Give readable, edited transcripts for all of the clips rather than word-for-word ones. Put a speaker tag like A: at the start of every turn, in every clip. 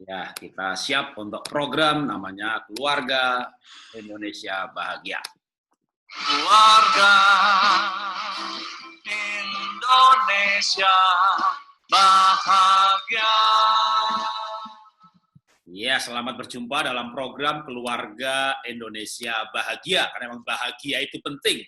A: Ya, kita siap untuk program namanya Keluarga Indonesia Bahagia.
B: Keluarga Indonesia Bahagia.
A: Ya, selamat berjumpa dalam program Keluarga Indonesia Bahagia. Karena memang bahagia itu penting.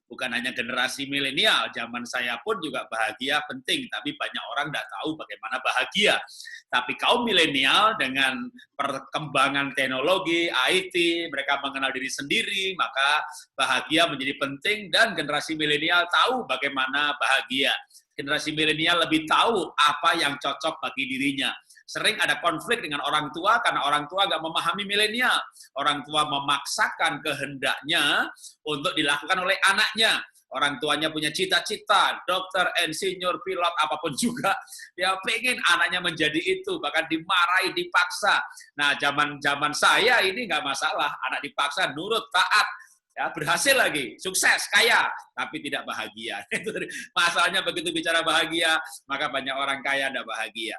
A: Bukan hanya generasi milenial, zaman saya pun juga bahagia penting. Tapi banyak orang tidak tahu bagaimana bahagia. Tapi kaum milenial dengan perkembangan teknologi, IT, mereka mengenal diri sendiri, maka bahagia menjadi penting. Dan generasi milenial tahu bagaimana bahagia. Generasi milenial lebih tahu apa yang cocok bagi dirinya. Sering ada konflik dengan orang tua karena orang tua nggak memahami milenial. Orang tua memaksakan kehendaknya untuk dilakukan oleh anaknya. Orang tuanya punya cita-cita, dokter, insinyur, pilot, apapun juga. Dia pengen anaknya menjadi itu, bahkan dimarahi, dipaksa. Nah, zaman saya ini nggak masalah. Anak dipaksa, nurut, taat. Ya, berhasil lagi, sukses, kaya, tapi tidak bahagia. Masalahnya begitu bicara bahagia, maka banyak orang kaya tidak bahagia.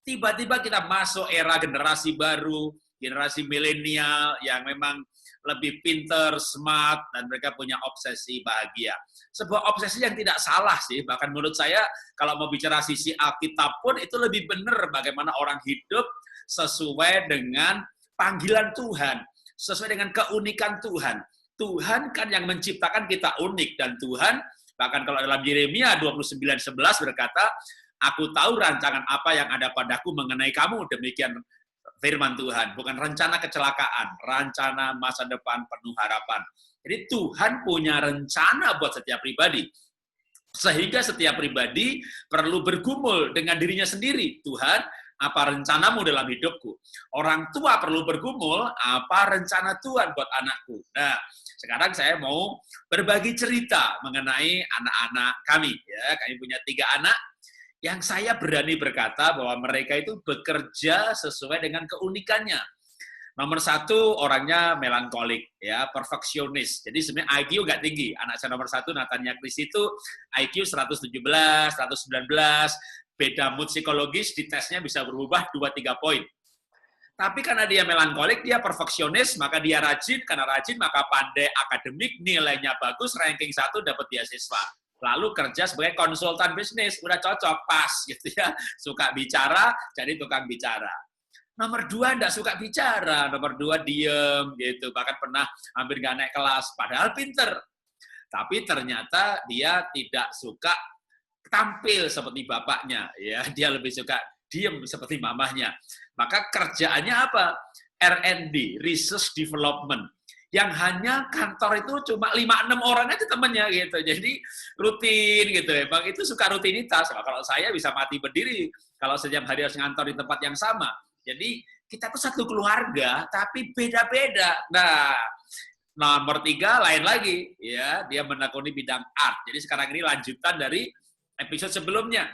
A: Tiba-tiba kita masuk era generasi baru, generasi milenial yang memang lebih pinter, smart, dan mereka punya obsesi bahagia. Sebuah obsesi yang tidak salah sih, bahkan menurut saya kalau mau bicara sisi Alkitab pun itu lebih benar bagaimana orang hidup sesuai dengan panggilan Tuhan, sesuai dengan keunikan Tuhan. Tuhan kan yang menciptakan kita unik, dan Tuhan, bahkan kalau dalam Yeremia 29:11 berkata, Aku tahu rancangan apa yang ada padaku mengenai kamu, demikian firman Tuhan. Bukan rencana kecelakaan, rencana masa depan penuh harapan. Jadi Tuhan punya rencana buat setiap pribadi. Sehingga setiap pribadi perlu bergumul dengan dirinya sendiri. Tuhan, apa rencanamu dalam hidupku? Orang tua perlu bergumul, apa rencana Tuhan buat anakku? Nah, sekarang saya mau berbagi cerita mengenai anak-anak kami. Ya, kami punya 3 anak. Yang saya berani berkata bahwa mereka itu bekerja sesuai dengan keunikannya. Nomor 1 orangnya melankolik, ya, perfeksionis. Jadi sebenarnya IQ nggak tinggi. Anak saya nomor 1, Natania Chris itu IQ 117, 119, beda mood psikologis di tesnya bisa berubah 2-3 poin. Tapi karena dia melankolik, dia perfeksionis, maka dia rajin. Karena rajin, maka pandai akademik, nilainya bagus, ranking 1 dapat beasiswa. Lalu kerja sebagai konsultan bisnis, udah cocok, pas gitu ya. Suka bicara, jadi tukang bicara. Nomor 2 enggak suka bicara, nomor 2 diem gitu, bahkan pernah hampir nggak naik kelas, padahal pinter. Tapi ternyata dia tidak suka tampil seperti bapaknya, ya. Dia lebih suka diem seperti mamahnya. Maka kerjaannya apa? R&D, Research Development. Yang hanya kantor itu cuma 5-6 orang aja temennya gitu. Jadi rutin gitu ya. Bang itu suka rutinitas. Nah, kalau saya bisa mati berdiri kalau setiap hari harus ngantor di tempat yang sama. Jadi kita tuh satu keluarga tapi beda-beda. Nah, nomor 3 lain lagi ya, dia menekuni bidang art. Jadi sekarang ini lanjutan dari episode sebelumnya.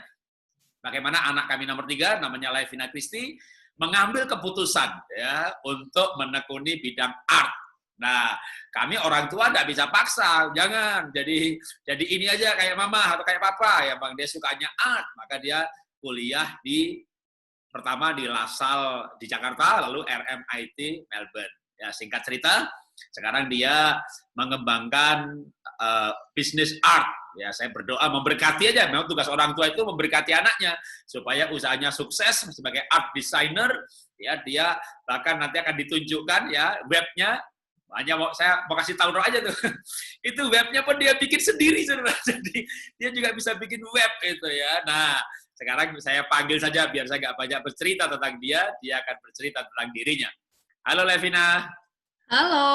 A: Bagaimana anak kami nomor 3 namanya Levina Christy mengambil keputusan ya untuk menekuni bidang art. Nah, kami orang tua nggak bisa paksa, jangan jadi ini aja kayak mama atau kayak papa ya bang. Dia sukanya art, maka dia kuliah pertama di LaSalle di Jakarta, lalu RMIT Melbourne. Ya singkat cerita, sekarang dia mengembangkan bisnis art. Ya saya berdoa memberkati aja. Memang tugas orang tua itu memberkati anaknya supaya usahanya sukses sebagai art designer. Ya dia bahkan nanti akan ditunjukkan ya webnya. Hanya saya mau kasih tahu aja tuh. Itu webnya pun dia bikin sendiri, saudara. Jadi dia juga bisa bikin web itu ya. Nah, sekarang saya panggil saja biar saya nggak banyak bercerita tentang dia akan bercerita tentang dirinya. Halo Levina.
C: Halo.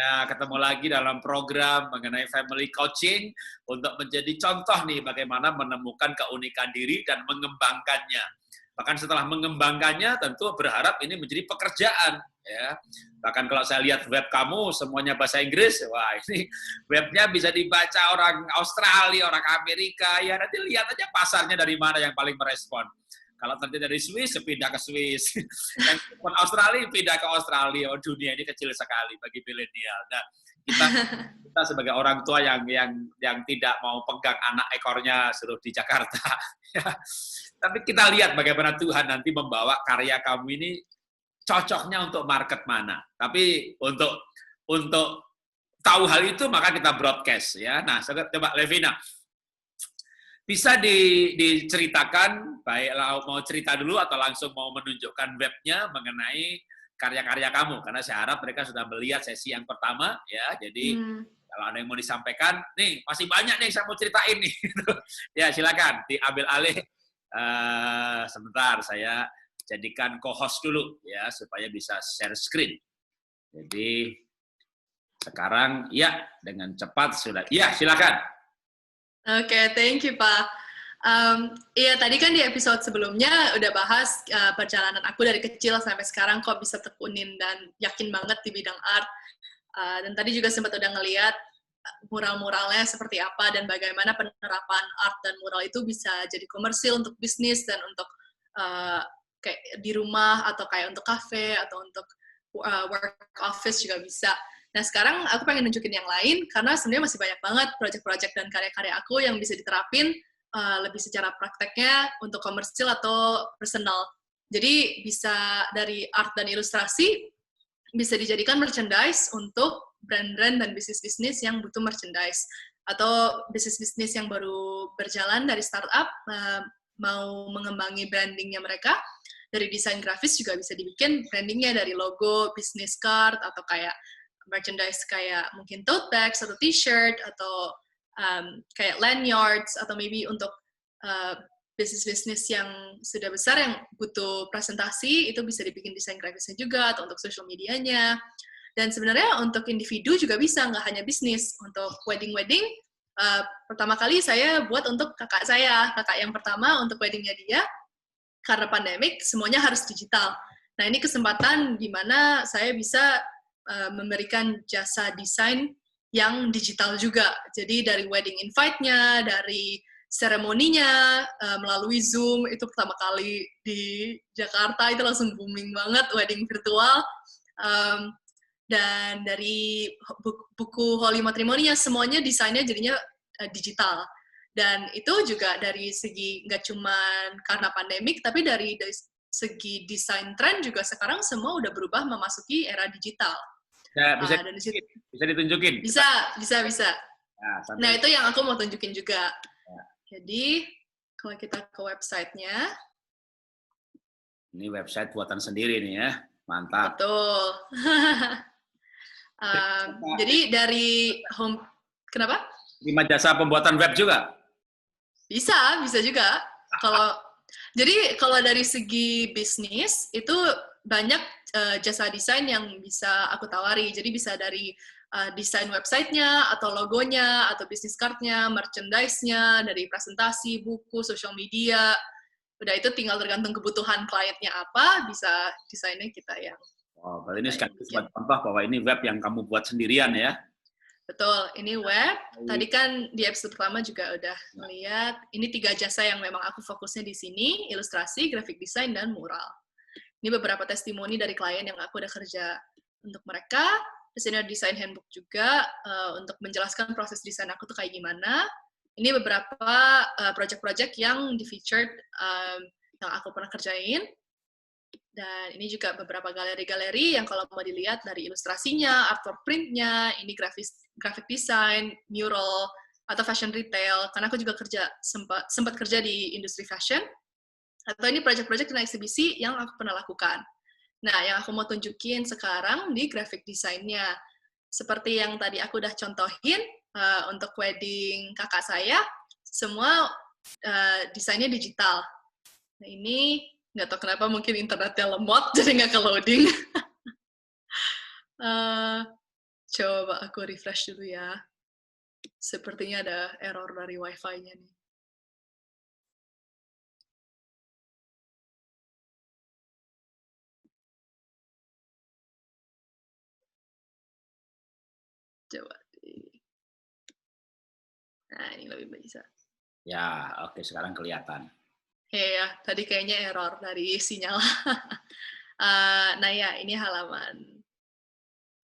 A: Ya, ketemu lagi dalam program mengenai family coaching untuk menjadi contoh nih bagaimana menemukan keunikan diri dan mengembangkannya. Bahkan setelah mengembangkannya tentu berharap ini menjadi pekerjaan ya. Bahkan kalau saya lihat web kamu semuanya bahasa Inggris, wah ini webnya bisa dibaca orang Australia, orang Amerika, ya nanti lihat aja pasarnya dari mana yang paling merespon. Kalau nanti dari Swiss, pindah ke Swiss. Yang Australia, pindah ke Australia. Oh, dunia ini kecil sekali bagi milenial. Nah, kita kita sebagai orang tua yang tidak mau pegang anak ekornya suruh di Jakarta. Tapi kita lihat bagaimana Tuhan nanti membawa karya kamu ini cocoknya untuk market mana. Tapi untuk tahu hal itu maka kita broadcast ya. Nah, coba Levina bisa diceritakan, baik mau cerita dulu atau langsung mau menunjukkan webnya mengenai karya-karya kamu, karena saya harap mereka sudah melihat sesi yang pertama ya. Jadi kalau ada yang mau disampaikan, nih masih banyak nih yang saya mau ceritain nih. Ya silakan diambil alih. Sebentar saya jadikan co-host dulu ya supaya bisa share screen. Jadi sekarang ya dengan cepat sudah. Ya silakan.
C: Oke, thank you, Pak. Iya, tadi kan di episode sebelumnya udah bahas perjalanan aku dari kecil sampai sekarang kok bisa tekunin dan yakin banget di bidang art. Dan tadi juga sempat udah ngeliat mural-muralnya seperti apa dan bagaimana penerapan art dan mural itu bisa jadi komersil untuk bisnis dan untuk kayak di rumah atau kayak untuk kafe atau untuk work office juga bisa. Nah, sekarang aku pengen nunjukin yang lain, karena sebenarnya masih banyak banget project-project dan karya-karya aku yang bisa diterapin lebih secara prakteknya untuk komersil atau personal. Jadi, bisa dari art dan ilustrasi, bisa dijadikan merchandise untuk brand-brand dan bisnis-bisnis yang butuh merchandise. Atau bisnis-bisnis yang baru berjalan dari startup, mau mengembangi brandingnya mereka, dari desain grafis juga bisa dibikin brandingnya dari logo, business card, atau kayak merchandise kayak mungkin tote bags atau t-shirt atau kayak lanyards atau maybe untuk bisnis-bisnis yang sudah besar yang butuh presentasi itu bisa dibikin desain grafisnya juga atau untuk social medianya. Dan sebenarnya untuk individu juga bisa, nggak hanya bisnis. Untuk wedding-wedding, pertama kali saya buat untuk kakak yang pertama untuk weddingnya dia, karena pandemik semuanya harus digital. Nah, ini kesempatan di mana saya bisa memberikan jasa desain yang digital juga. Jadi dari wedding invite-nya, dari seremoninya, melalui Zoom, itu pertama kali di Jakarta, itu langsung booming banget, wedding virtual. Dan dari buku Holy Matrimony-nya, semuanya desainnya jadinya digital. Dan itu juga dari segi, nggak cuma karena pandemik, tapi dari segi desain tren juga sekarang semua udah berubah memasuki era digital.
A: Ya, bisa ditunjukin.
C: Bisa. Nah,
A: Ya,
C: itu yang aku mau tunjukin juga. Ya. Jadi, kalau kita ke website-nya.
A: Ini website buatan sendiri nih ya. Mantap.
C: Betul. Jadi dari home, kenapa?
A: Terima jasa pembuatan web juga?
C: Bisa juga. Jadi kalau dari segi bisnis, itu banyak jasa desain yang bisa aku tawari. Jadi bisa dari desain website-nya, atau logonya, atau business card-nya, merchandise-nya, dari presentasi, buku, social media. Udah itu tinggal tergantung kebutuhan kliennya apa, bisa desainnya kita yang.
A: Oh, berarti ini sekaligus buat contoh bahwa ini web yang kamu buat sendirian ya?
C: Betul, ini web. Tadi kan di episode pertama juga udah melihat, ini 3 jasa yang memang aku fokusnya di sini, ilustrasi, graphic design, dan mural. Ini beberapa testimoni dari klien yang aku udah kerja untuk mereka. Terus ini ada desain handbook juga, untuk menjelaskan proses desain aku tuh kayak gimana. Ini beberapa project-project yang di-featured yang aku pernah kerjain. Dan ini juga beberapa galeri-galeri yang kalau mau dilihat dari ilustrasinya, artwork print-nya, ini graphic design, mural, atau fashion retail. Karena aku juga sempat kerja di industri fashion. Atau ini project-project dan eksibisi yang aku pernah lakukan. Nah, yang aku mau tunjukin sekarang di graphic design-nya. Seperti yang tadi aku udah contohin, untuk wedding kakak saya, semua desainnya digital. Nah, ini nggak tahu kenapa mungkin internetnya lemot, jadi nggak ke-loading. Coba aku refresh dulu ya. Sepertinya ada error dari Wi-Fi-nya nih. Coba. Nah, ini lebih bisa.
A: Ya, oke, sekarang kelihatan.
C: Ya, tadi kayaknya error dari sinyal. Nah ya, ini halaman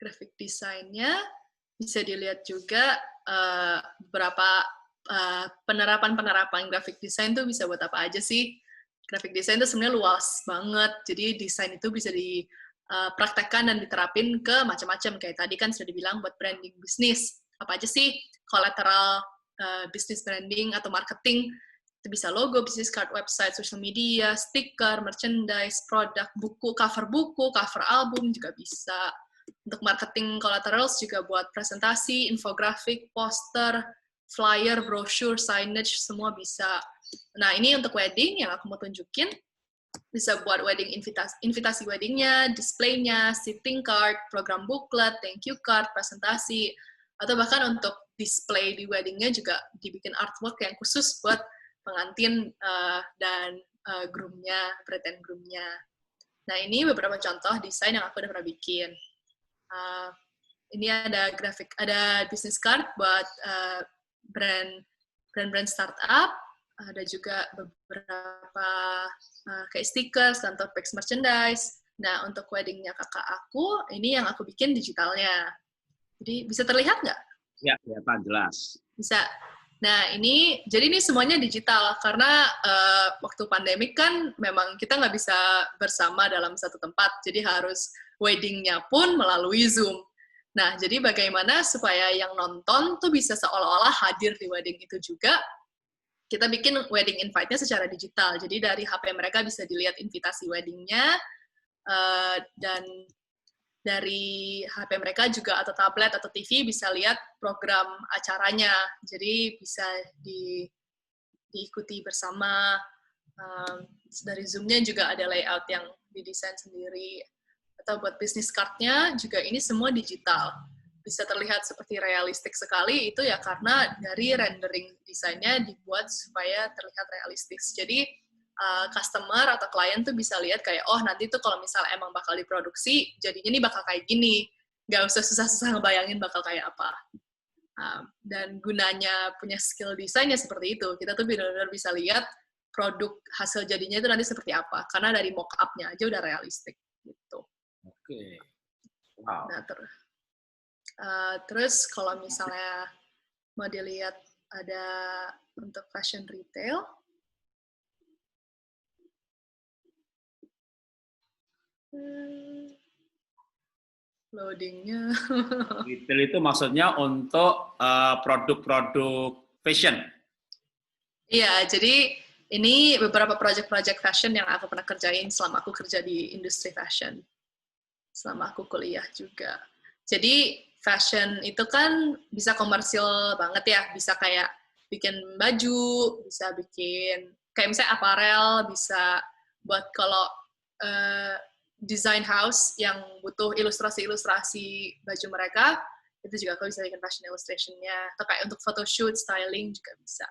C: graphic design-nya. bisa dilihat juga beberapa penerapan graphic design tuh bisa buat apa aja sih. Graphic design itu sebenarnya luas banget, jadi desain itu bisa dipraktekkan dan diterapin ke macam-macam. Kayak tadi kan sudah dibilang buat branding bisnis. Apa aja sih collateral business branding atau marketing? Itu bisa logo, business card, website, social media, stiker, merchandise, produk, buku, cover album juga bisa. Untuk marketing collaterals juga buat presentasi, infografik, poster, flyer, brochure, signage, semua bisa. Nah, ini untuk wedding yang aku mau tunjukin. Bisa buat wedding invitasi weddingnya, displaynya, sitting card, program booklet, thank you card, presentasi, atau bahkan untuk display di weddingnya juga dibikin artwork yang khusus buat pengantin dan groomnya, bride and groomnya. Nah, ini beberapa contoh desain yang aku udah pernah bikin. Ini ada business card buat brand startup, ada juga beberapa kayak stickers, kantor packs merchandise. Nah, untuk weddingnya kakak aku, ini yang aku bikin digitalnya. Jadi, bisa terlihat nggak?
A: Ya, kelihatan jelas.
C: Bisa. Nah, jadi ini semuanya digital, karena waktu pandemik kan memang kita nggak bisa bersama dalam satu tempat, jadi harus weddingnya pun melalui Zoom. Nah, jadi bagaimana supaya yang nonton tuh bisa seolah-olah hadir di wedding itu juga, kita bikin wedding invite-nya secara digital. Jadi dari HP mereka bisa dilihat invitasi wedding-nya, dan dari HP mereka juga atau tablet atau TV bisa lihat program acaranya. Jadi bisa diikuti bersama. Dari Zoom-nya juga ada layout yang didesain sendiri. Atau buat business card-nya juga ini semua digital. Bisa terlihat seperti realistik sekali, itu ya karena dari rendering desainnya dibuat supaya terlihat realistis. Jadi customer atau klien tuh bisa lihat kayak, oh nanti tuh kalau misalnya emang bakal diproduksi, jadinya nih bakal kayak gini. Nggak usah susah-susah ngebayangin bakal kayak apa. Dan gunanya punya skill desainnya seperti itu. Kita tuh benar-benar bisa lihat produk hasil jadinya itu nanti seperti apa. Karena dari mock-up-nya aja udah realistik. Gitu.
A: Oke. Wow.
C: Nah, terus kalau misalnya mau dilihat ada untuk fashion retail, loadingnya.
A: Retail itu maksudnya untuk produk-produk fashion.
C: Iya, jadi ini beberapa project-project fashion yang aku pernah kerjain selama aku kerja di industri fashion. Selama aku kuliah juga. Jadi fashion itu kan bisa komersil banget ya, bisa kayak bikin baju, bisa bikin kayak misalnya apparel, bisa buat kalau design house yang butuh ilustrasi-ilustrasi baju mereka, itu juga aku bisa bikin fashion illustration-nya. Atau kayak untuk photoshoot, styling juga bisa.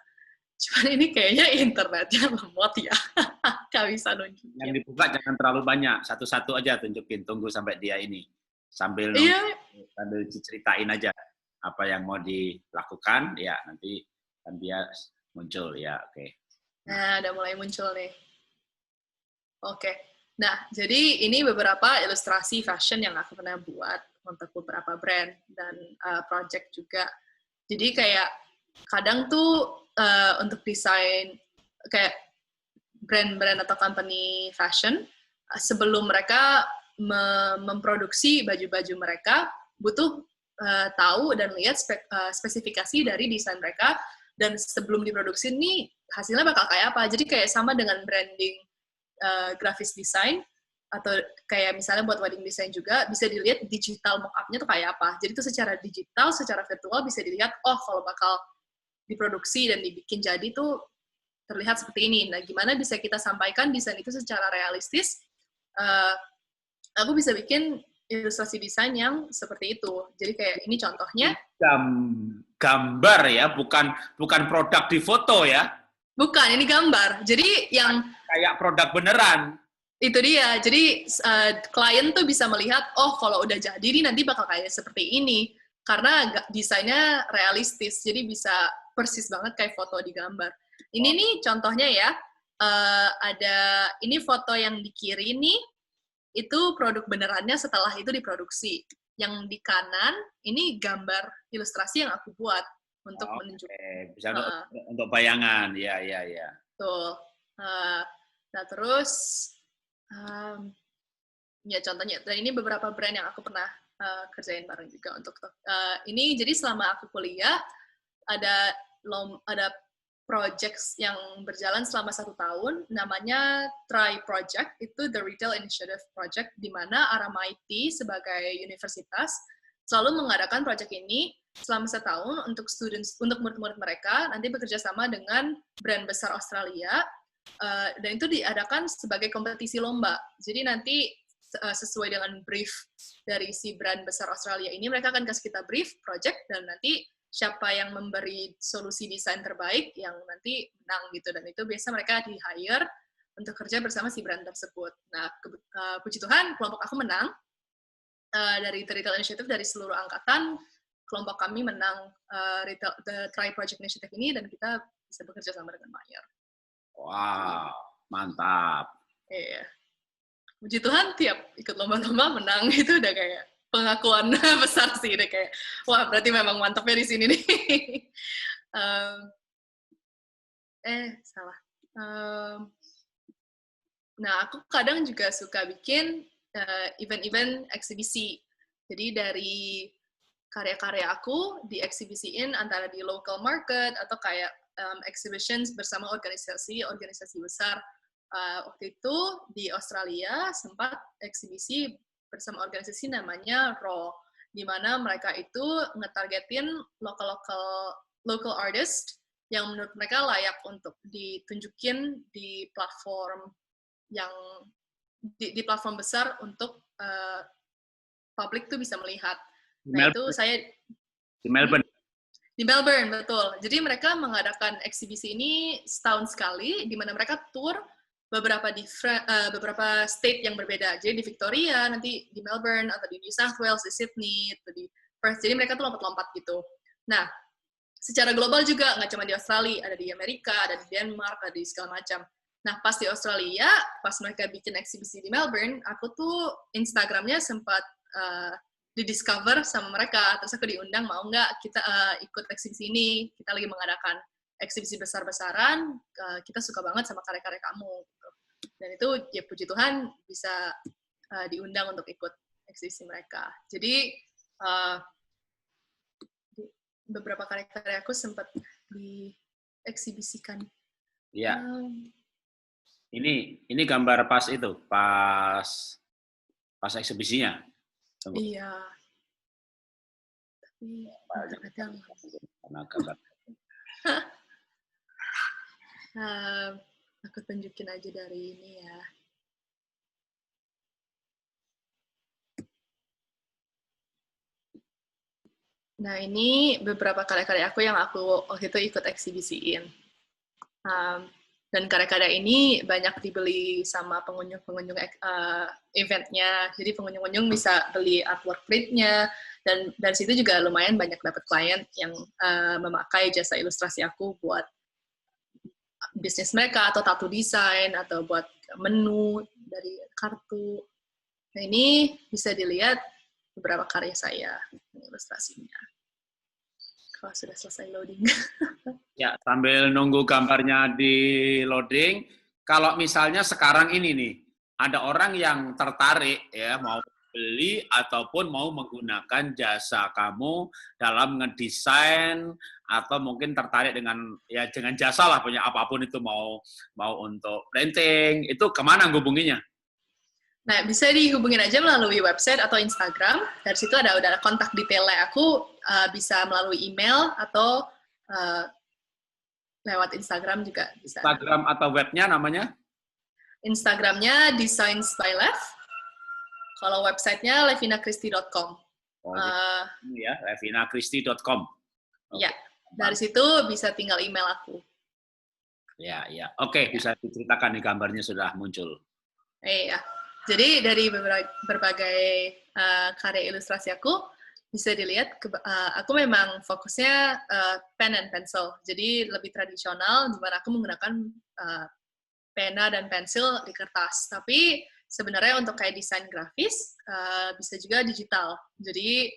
C: Cuman ini kayaknya internetnya lemot ya. Nggak bisa nunjukin.
A: Yang dibuka jangan terlalu banyak, satu-satu aja tunjukin, tunggu sampai dia ini. Sambil diceritain aja apa yang mau dilakukan, ya nanti kan dia muncul, ya oke.
C: Nah, udah mulai muncul nih. Oke. Nah, jadi ini beberapa ilustrasi fashion yang aku pernah buat untuk beberapa brand dan project juga. Jadi kayak kadang tuh untuk desain kayak brand-brand atau company fashion, sebelum mereka memproduksi baju-baju mereka, butuh tahu dan lihat spesifikasi dari desain mereka, dan sebelum diproduksi nih hasilnya bakal kayak apa. Jadi kayak sama dengan branding grafis design, atau kayak misalnya buat wedding design juga, bisa dilihat digital mock-up-nya tuh kayak apa. Jadi itu secara digital, secara virtual bisa dilihat, oh kalau bakal diproduksi dan dibikin jadi tuh terlihat seperti ini. Nah, gimana bisa kita sampaikan desain itu secara realistis? Aku bisa bikin ilustrasi desain yang seperti itu. Jadi kayak ini contohnya.
A: Gambar ya, bukan produk di foto ya?
C: Bukan, ini gambar. Jadi yang
A: kayak produk beneran.
C: Itu dia. Jadi klien tuh bisa melihat, oh kalau udah jadi nih nanti bakal kayak seperti ini. Karena desainnya realistis, jadi bisa persis banget kayak foto di gambar. Ini nih contohnya ya, ada ini foto yang di kiri nih, itu produk benerannya setelah itu diproduksi. yang di kanan ini gambar ilustrasi yang aku buat untuk
A: Oke,
C: menunjukkan.
A: bisa untuk bayangan, ya.
C: Betul. Nah terus, ya contohnya, dan ini beberapa brand yang aku pernah kerjain bareng juga untuk ini. Jadi selama aku kuliah ada projects yang berjalan selama 1 tahun, namanya TRI Project, itu The Retail Initiative Project, di mana RMIT sebagai universitas selalu mengadakan project ini selama 1 tahun untuk murid-murid mereka, nanti bekerja sama dengan brand besar Australia, dan itu diadakan sebagai kompetisi lomba. Jadi nanti sesuai dengan brief dari si brand besar Australia ini, mereka akan kasih kita brief, project, dan nanti siapa yang memberi solusi desain terbaik yang nanti menang gitu. Dan itu biasa mereka di-hire untuk kerja bersama si brand tersebut. Nah, puji Tuhan, kelompok aku menang. Dari The Retail Initiative, dari seluruh angkatan, kelompok kami menang The Try Project Initiative ini, dan kita bisa bekerja sama dengan Mayer.
A: Wow, mantap.
C: Iya. Puji Tuhan, tiap ikut lomba-lomba menang, itu udah kayak pengakuan besar sih, udah kayak, wah berarti memang mantapnya di sini nih. Salah. Nah, aku kadang juga suka bikin event-event eksibisi. Jadi dari karya-karya aku dieksibisiin antara di local market atau kayak exhibitions bersama organisasi besar. Waktu itu di Australia sempat eksibisi bersama organisasi namanya RAW, di mana mereka itu ngetargetin local artist yang menurut mereka layak untuk ditunjukin di platform yang di platform besar untuk publik tuh bisa melihat. Nah, itu saya
A: di Melbourne.
C: Di Melbourne, betul. Jadi mereka mengadakan eksibisi ini setahun sekali, di mana mereka tour beberapa state yang berbeda. Jadi di Victoria, nanti di Melbourne, atau di New South Wales, di Sydney, atau di Perth. Jadi mereka tuh lompat-lompat gitu. Nah, secara global juga, nggak cuma di Australia, ada di Amerika, ada di Denmark, ada di segala macam. Nah, pas di Australia, pas mereka bikin eksibisi di Melbourne, aku tuh Instagramnya sempat didiscover sama mereka, terus aku diundang, mau nggak kita ikut eksibisi ini, kita lagi mengadakan eksibisi besar-besaran, kita suka banget sama karya-karya kamu. Gitu. Dan itu, ya puji Tuhan, bisa diundang untuk ikut eksibisi mereka. Jadi, beberapa karya-karya aku sempat dieksibisikan.
A: Iya. Ini gambar pas itu, pas eksibisinya. Tunggu.
C: Iya. Tapi kadang-kadang. Aku tunjukin aja dari ini ya. Nah, ini beberapa karya-karya aku yang aku waktu itu ikut eksibisiin. Dan karya-karya ini banyak dibeli sama pengunjung-pengunjung eventnya. Jadi pengunjung-pengunjung bisa beli artwork printnya, dan dari situ juga lumayan banyak dapat klien yang memakai jasa ilustrasi aku buat bisnis mereka, atau tattoo design, atau buat menu dari kartu. Nah, ini bisa dilihat beberapa karya saya, ilustrasinya. Kalau sudah selesai loading.
A: Ya, sambil nunggu gambarnya di loading, kalau misalnya sekarang ini nih, ada orang yang tertarik ya mau beli ataupun mau menggunakan jasa kamu dalam ngedesain, atau mungkin tertarik dengan jasa lah, punya apapun itu, mau untuk printing, itu kemana hubunginya?
C: Nah, bisa dihubungin aja melalui website atau Instagram. Dari situ ada kontak detailnya aku, bisa melalui email atau lewat Instagram juga bisa.
A: Instagram atau webnya namanya?
C: Instagramnya Designs by Lev. Kalau websitenya levinachristi.com.
A: Ya, levinachristi.com.
C: Ya, dari situ bisa tinggal email aku.
A: Ya. Oke, bisa diceritakan nih, gambarnya sudah muncul.
C: Iya. Jadi dari berbagai karya ilustrasi aku, bisa dilihat, aku memang fokusnya pen and pencil. Jadi lebih tradisional, di mana aku menggunakan pena dan pensil di kertas. Tapi sebenarnya untuk kayak desain grafis bisa juga digital. Jadi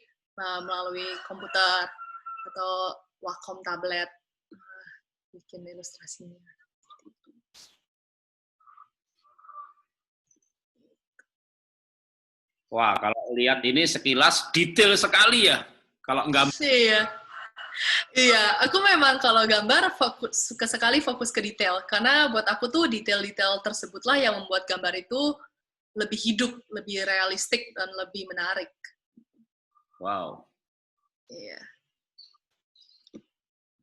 C: melalui komputer atau Wacom tablet bikin ilustrasinya.
A: Wah, kalau lihat ini sekilas detail sekali ya. Kalau enggak
C: Iya, aku memang kalau gambar suka sekali fokus ke detail, karena buat aku tuh detail-detail tersebutlah yang membuat gambar itu lebih hidup, lebih realistik, dan lebih menarik.
A: Wow.
C: Iya.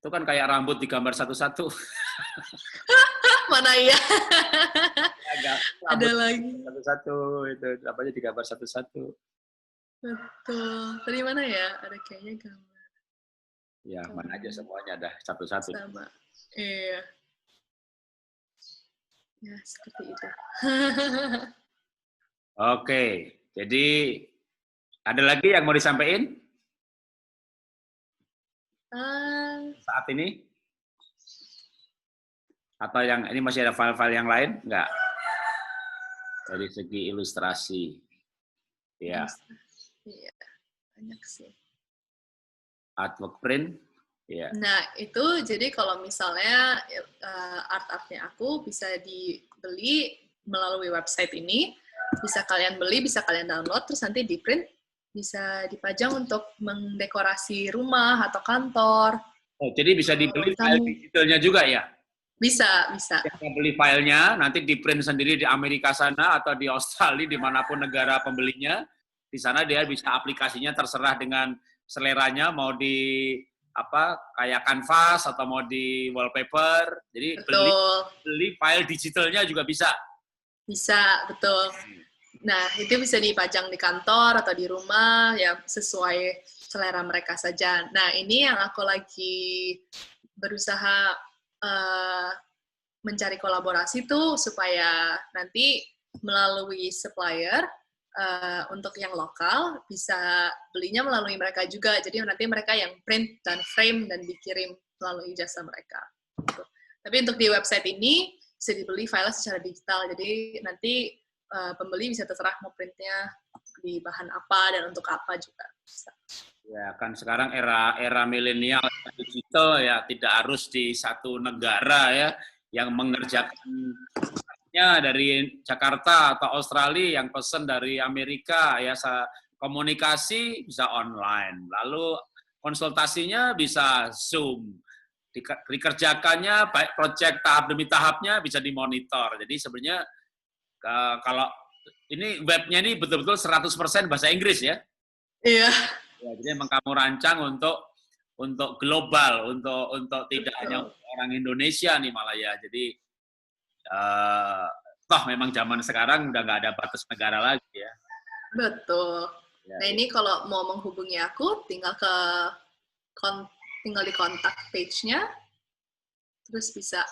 A: Itu kan kayak rambut digambar satu-satu.
C: Mana iya? Ada
A: Rambut
C: lagi.
A: Satu-satu, itu apanya digambar satu-satu.
C: Betul. Tadi mana ya? Ada kayaknya gambar.
A: Ya, mana aja semuanya ada satu-satu.
C: Sama. Iya. Ya, seperti itu.
A: Oke, jadi ada lagi yang mau disampaikan saat ini? Atau yang ini masih ada file-file yang lain? Enggak. Dari segi ilustrasi. Ya.
C: Iya, banyak sih.
A: Artwork print. Ya.
C: Nah, itu jadi kalau misalnya art-artnya aku bisa dibeli melalui website ini, bisa kalian beli, bisa kalian download, terus nanti di print, bisa dipajang untuk mendekorasi rumah atau kantor.
A: Oh, jadi bisa dibeli file digitalnya juga ya?
C: Bisa, bisa.
A: Kita beli filenya, nanti di print sendiri di Amerika sana atau di Australia, dimanapun negara pembelinya, di sana dia bisa aplikasinya terserah dengan seleranya, mau di apa kayak kanvas atau mau di wallpaper. Jadi beli file digitalnya juga bisa.
C: Bisa, betul. Nah, itu bisa dipajang di kantor atau di rumah, ya sesuai selera mereka saja. Nah, ini yang aku lagi berusaha mencari kolaborasi tuh supaya nanti melalui supplier untuk yang lokal bisa belinya melalui mereka juga. Jadi nanti mereka yang print dan frame dan dikirim melalui jasa mereka. Gitu. Tapi untuk di website ini bisa dibeli file secara digital. Jadi nanti pembeli bisa terserah mau printnya di bahan apa dan untuk apa juga bisa.
A: Ya kan sekarang era milenial digital ya, tidak harus di satu negara ya yang mengerjakan dari Jakarta atau Australia, yang pesen dari Amerika ya, komunikasi bisa online, lalu konsultasinya bisa Zoom, dikerjakannya baik proyek tahap demi tahapnya bisa dimonitor. Jadi sebenarnya kalau ini webnya ini betul-betul 100% bahasa Inggris ya.
C: Iya.
A: Ya, jadi emang kamu rancang untuk global, untuk tidak hanya orang Indonesia nih malah ya. Jadi toh memang zaman sekarang udah nggak ada batas negara lagi ya.
C: Betul.
A: Ya,
C: nah ini kalau mau menghubungi aku tinggal di kontak page-nya, terus bisa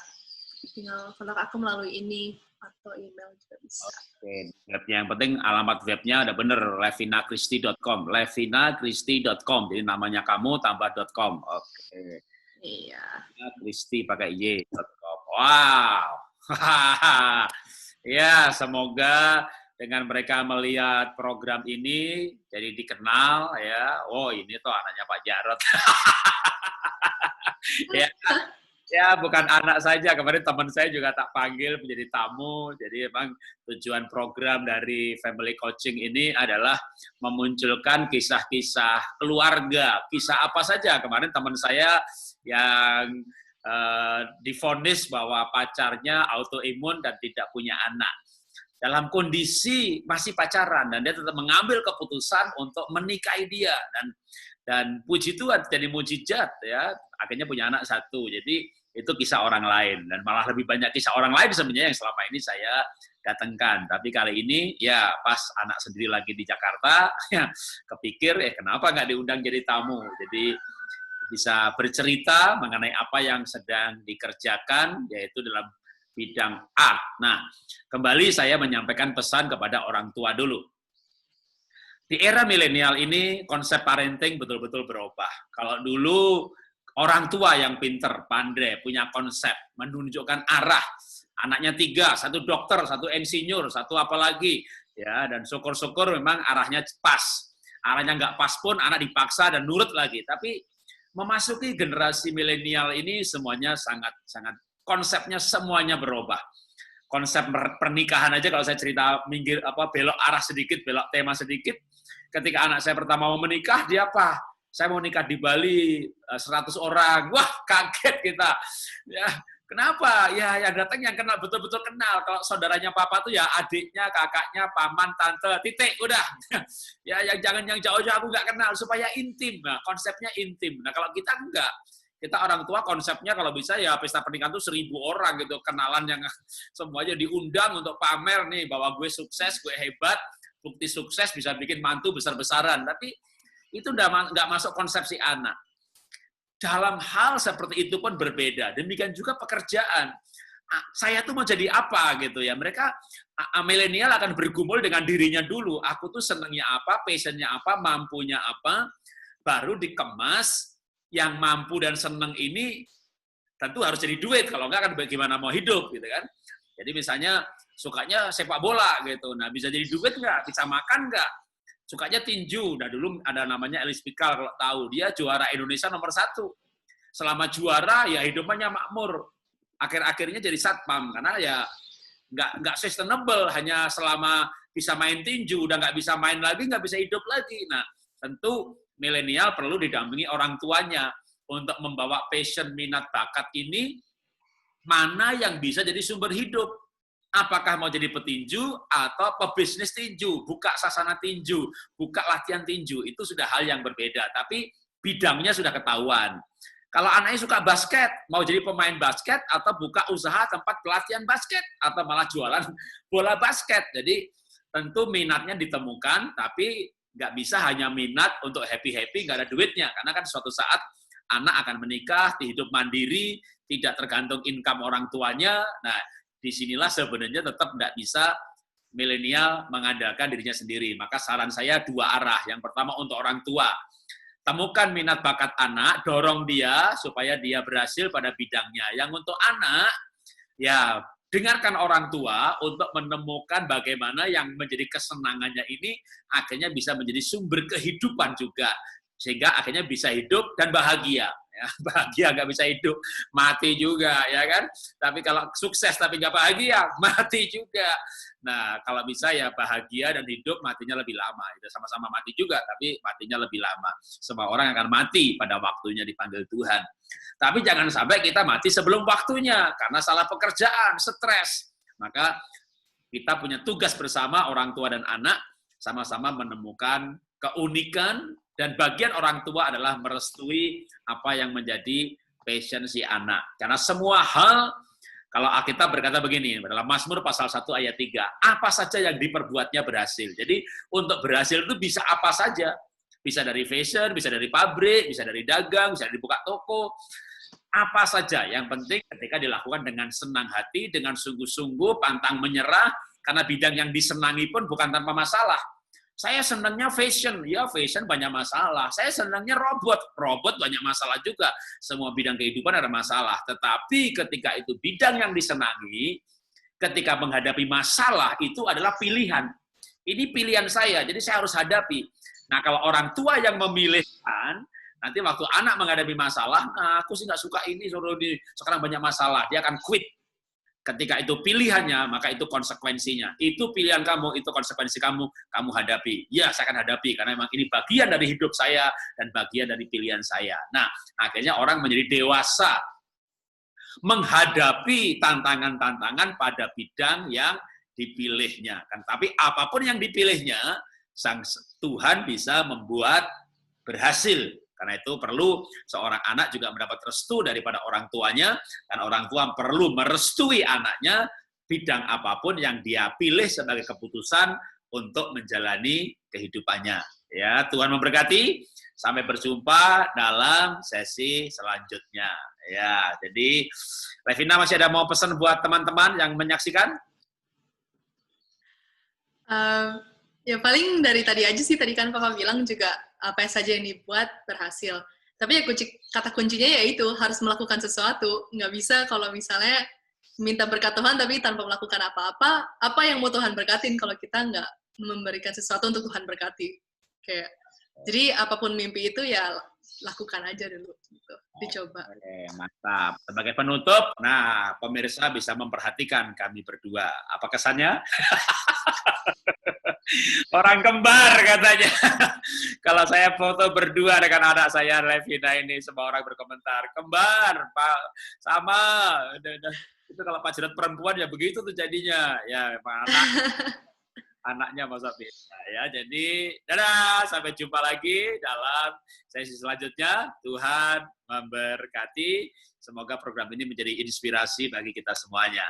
C: tinggal kontak aku melalui ini atau email juga bisa.
A: Oke, webnya yang penting alamat webnya ada bener, levinakristi.com, levinakristi.com, jadi namanya kamu tambah .com. Oke.
C: Iya.
A: Kristi pakai y.com. Wow. Ya, semoga dengan mereka melihat program ini jadi dikenal ya. Oh, ini tuh anaknya Pak Jarod. Ya, bukan anak saja. Kemarin teman saya juga tak panggil menjadi tamu. Jadi memang tujuan program dari Family Coaching ini adalah memunculkan kisah-kisah keluarga. Kisah apa saja. Kemarin teman saya yang divonis bahwa pacarnya autoimun dan tidak punya anak. Dalam kondisi masih pacaran, dan dia tetap mengambil keputusan untuk menikahi dia. Dan puji Tuhan, jadi mujizat ya, akhirnya punya anak satu. Jadi itu kisah orang lain, dan malah lebih banyak kisah orang lain sebenarnya yang selama ini saya datangkan. Tapi kali ini ya pas anak sendiri lagi di Jakarta, ya kepikir kenapa nggak diundang jadi tamu. Jadi bisa bercerita mengenai apa yang sedang dikerjakan, yaitu dalam bidang art. Nah, kembali saya menyampaikan pesan kepada orang tua dulu. Di era milenial ini, konsep parenting betul-betul berubah. Kalau dulu orang tua yang pinter, pandai, punya konsep, menunjukkan arah Anaknya 3, 1 dokter, 1 insinyur, 1 apalagi. Ya, dan syukur-syukur memang arahnya pas. Arahnya nggak pas pun anak dipaksa dan nurut lagi. Tapi memasuki generasi milenial ini semuanya sangat konsepnya semuanya berubah. Konsep pernikahan aja kalau saya cerita belok arah sedikit, belok tema sedikit. Ketika anak saya pertama mau menikah, dia apa? Saya mau nikah di Bali 100 orang. Wah, kaget kita. Ya, kenapa? Ya, yang datang yang kenal, betul-betul kenal. Kalau saudaranya papa tuh ya adiknya, kakaknya, paman, tante, titik, udah. Ya, yang jangan yang jauh-jauh aku nggak kenal, supaya intim. Nah, konsepnya intim. Nah, kalau kita enggak. Kita orang tua konsepnya kalau bisa ya pesta pernikahan tuh 1000 orang gitu. Kenalan yang semuanya diundang untuk pamer nih, bahwa gue sukses, gue hebat, bukti sukses bisa bikin mantu besar-besaran. Tapi itu nggak masuk konsepsi anak. Dalam hal seperti itu pun berbeda. Demikian juga pekerjaan. Saya tuh mau jadi apa gitu ya. Mereka milenial akan bergumul dengan dirinya dulu. Aku tuh senangnya apa, passionnya apa, mampunya apa, baru dikemas. Yang mampu dan senang ini tentu harus jadi duit. Kalau enggak kan bagaimana mau hidup gitu kan. Jadi misalnya sukanya sepak bola gitu. Nah, bisa jadi duit nggak? Bisa makan nggak? Sukanya tinju. Nah, dulu ada namanya Elis Pikal kalau tahu. Dia juara Indonesia nomor 1. Selama juara, ya hidupnya makmur. Akhir-akhirnya jadi satpam. Karena ya nggak sustainable. Hanya selama bisa main tinju, udah nggak bisa main lagi, nggak bisa hidup lagi. Nah, tentu milenial perlu didampingi orang tuanya untuk membawa passion, minat, bakat ini mana yang bisa jadi sumber hidup. Apakah mau jadi petinju atau pebisnis tinju, buka sasana tinju, buka latihan tinju, itu sudah hal yang berbeda. Tapi bidangnya sudah ketahuan. Kalau anaknya suka basket, mau jadi pemain basket atau buka usaha tempat pelatihan basket atau malah jualan bola basket. Jadi tentu minatnya ditemukan, tapi nggak bisa hanya minat untuk happy-happy, nggak ada duitnya. Karena kan suatu saat anak akan menikah, hidup mandiri, tidak tergantung income orang tuanya. Nah, disinilah sebenarnya tetap nggak bisa milenial mengandalkan dirinya sendiri. Maka saran saya 2 arah. Yang pertama untuk orang tua, temukan minat bakat anak, dorong dia supaya dia berhasil pada bidangnya. Yang untuk anak, ya dengarkan orang tua untuk menemukan bagaimana yang menjadi kesenangannya ini akhirnya bisa menjadi sumber kehidupan juga. Sehingga akhirnya bisa hidup dan bahagia. Ya, bahagia nggak bisa hidup, mati juga, ya kan? Tapi kalau sukses tapi nggak bahagia, mati juga. Nah, kalau bisa ya bahagia dan hidup, matinya lebih lama. Itu sama-sama mati juga, tapi matinya lebih lama. Semua orang akan mati pada waktunya dipanggil Tuhan. Tapi jangan sampai kita mati sebelum waktunya, karena salah pekerjaan, stres. Maka kita punya tugas bersama orang tua dan anak, sama-sama menemukan keunikan, dan bagian orang tua adalah merestui apa yang menjadi passion si anak. Karena semua hal, kalau Alkitab berkata begini, dalam Mazmur pasal 1 ayat 3, apa saja yang diperbuatnya berhasil. Jadi untuk berhasil itu bisa apa saja. Bisa dari fashion, bisa dari pabrik, bisa dari dagang, bisa dari buka toko. Apa saja, yang penting ketika dilakukan dengan senang hati, dengan sungguh-sungguh, pantang menyerah, karena bidang yang disenangi pun bukan tanpa masalah. Saya senangnya fashion, ya fashion banyak masalah. Saya senangnya robot banyak masalah juga. Semua bidang kehidupan ada masalah. Tetapi ketika itu bidang yang disenangi, ketika menghadapi masalah itu adalah pilihan. Ini pilihan saya, jadi saya harus hadapi. Nah, kalau orang tua yang memilihkan, nanti waktu anak menghadapi masalah, nah, aku sih nggak suka ini, sekarang banyak masalah, dia akan quit. Ketika itu pilihannya, maka itu konsekuensinya. Itu pilihan kamu, itu konsekuensi kamu, kamu hadapi. Ya, saya akan hadapi, karena memang ini bagian dari hidup saya, dan bagian dari pilihan saya. Nah, akhirnya orang menjadi dewasa, menghadapi tantangan-tantangan pada bidang yang dipilihnya. Tapi apapun yang dipilihnya, Sang Tuhan bisa membuat berhasil. Karena itu perlu seorang anak juga mendapat restu daripada orang tuanya, dan orang tua perlu merestui anaknya bidang apapun yang dia pilih sebagai keputusan untuk menjalani kehidupannya. Ya, Tuhan memberkati. Sampai berjumpa dalam sesi selanjutnya. Ya, jadi Levina masih ada mau pesan buat teman-teman yang menyaksikan?
C: Ya paling dari tadi aja sih, tadi kan Papa bilang juga apa saja yang dibuat berhasil. Tapi ya kata kuncinya yaitu harus melakukan sesuatu. Nggak bisa kalau misalnya minta berkat Tuhan tapi tanpa melakukan apa-apa, apa yang mau Tuhan berkatin kalau kita nggak memberikan sesuatu untuk Tuhan berkati? Kayak, jadi apapun mimpi itu ya lakukan aja dulu, gitu. Dicoba.
A: Oke, mantap. Sebagai penutup, nah pemirsa bisa memperhatikan kami berdua. Apa kesannya? Orang kembar katanya. Kalau saya foto berdua dengan anak saya, Levina ini, semua orang berkomentar, kembar, Pak, sama. Itu kalau pacaran perempuan ya begitu tuh jadinya. Ya, anaknya masa beda ya. Jadi, dadah, sampai jumpa lagi dalam sesi selanjutnya. Tuhan memberkati. Semoga program ini menjadi inspirasi bagi kita semuanya.